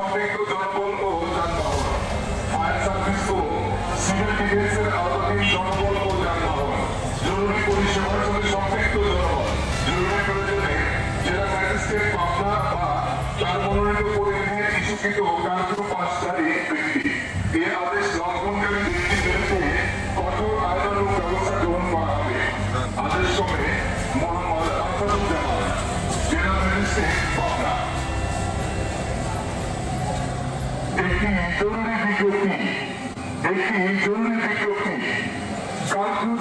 সম্পৃক্ত জনবল ও যানবাহন, ফায়ার সার্ভিস ও সিভিল ডিফেন্সের আওতাধীন জনবল ও যানবাহন, জরুরি পরিষেবার সাথে সম্পৃক্ত জনবল, জরুরি প্রয়োজনে জেলা ম্যাজিস্ট্রেট পাবনা বা তার মনোনীত প্রতিনিধির ইস্যুকৃত কার্যক্রম পাশধারী ব্যক্তি এ আদেশ লঙ্ঘনকারী ব্যক্তির বিরুদ্ধে কঠোর আইনানুগ ব্যবস্থা গ্রহণ করা হবে। আদেশ ক্রমে মোহাম্মদ আসাদুজ্জামান, জেলা ম্যাজিস্ট্রেট পাবনা। একটি জরুরি বিজ্ঞপ্তি কারফিউ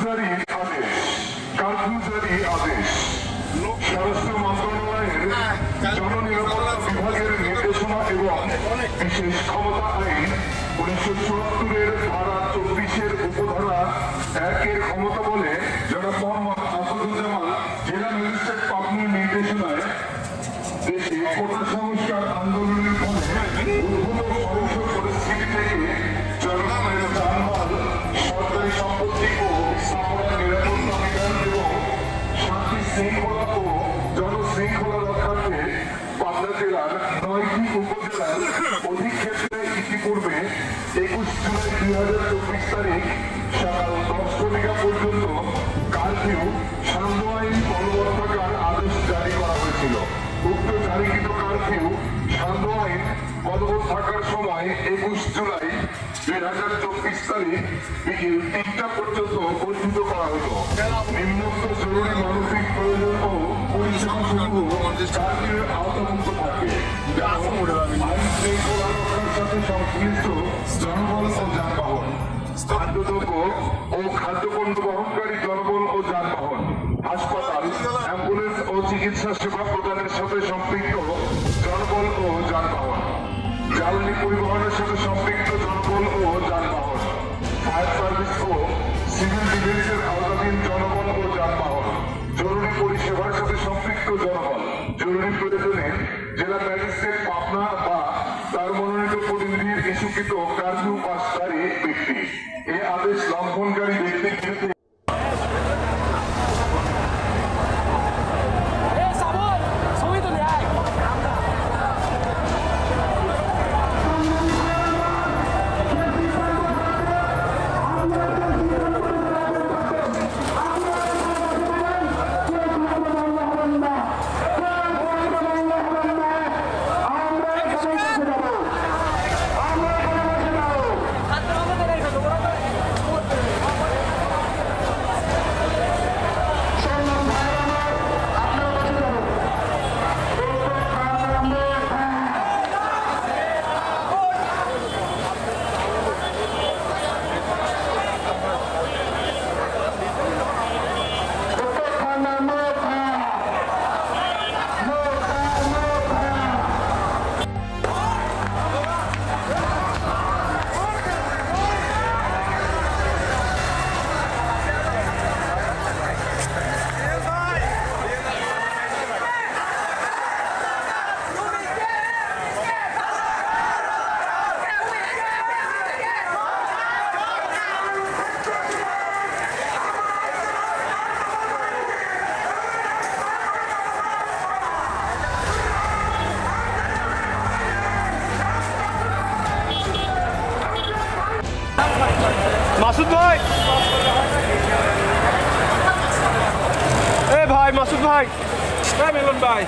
জারির আদেশ স্বরাষ্ট্র মন্ত্রণালয়ের জননিরাপত্তা বিভাগের নির্দেশনা এবং বিশেষ ক্ষমতা আইন 1974-এর ধারা 24-এর উপধারা 1-এর ক্ষমতা বলে জনাব মোহাম্মদ আসাদুজ্জামান জেলা ম্যাজিস্ট্রেট পাবনার নির্দেশনায় দেশে কোটা সংস্কার আন্দোলনের ফলে উদ্ভূত সহিংস পরিস্থিতি থেকে জনগণের যানবাহন, সরকারি সম্পত্তি ও স্থাপনার নিরাপত্তা বিধান এবং শান্তি শৃঙ্খলা ও জনশৃঙ্খলা রক্ষার্থে পাবনা জেলার 9টি উপজেলার অধিক ক্ষেত্রে ইতিপূর্বে 21 জুলাই 2024 তারিখ সকাল 10টা পর্যন্ত কারফিউ সান্ধ্য আইন বলবৎ থাকার আদেশ জারি করা হয়েছিল। উক্ত জারিকৃত কারফিউ সান্ধ্য আইন বলবৎ থাকার সময় 21 জুলাই 2024 তারিখ বিকেল 3টা পর্যন্ত বর্ধিত করা হলো। নিম্নোক্ত জরুরি মানবিক প্রয়োজন ও পরিষেবা সমূহ কারফিউর আওতাভুক্ত থাকে, আইন শৃঙ্খলা রক্ষার সাথে সংশ্লিষ্ট জনবল ও যানবাহন, খাদ্যদ্রব্য ও খাদ্যপণ্য বহনকারী জনবল ও যানবাহন, হাসপাতাল, অ্যাম্বুলেন্স ও চিকিৎসা সেবা প্রদানের সাথে সম্পৃক্ত জনবল ও যানবাহন, জ্বালানি পরিবহনের সাথে সম্পৃক্ত জনবল ও যানবাহন, ফায়ার সার্ভিস ও সিভিল ডিফেন্সের আওতাধীন জনবল ও যানবাহন, জরুরি পরিষেবার সাথে সম্পৃক্ত জনবল, জরুরি প্রয়োজনে জেলা ম্যাজিস্ট্রেট পাবনা বা তার মনোনীত প্রতিনিধির ইস্যুকৃত কার্যক্রম পাশধারী ব্যক্তি এ আদেশ লঙ্ঘনকারী ব্যক্তির বিরুদ্ধে মাসুদ ভাই, এ ভাই মাসুদ ভাই, মিলন ভাই।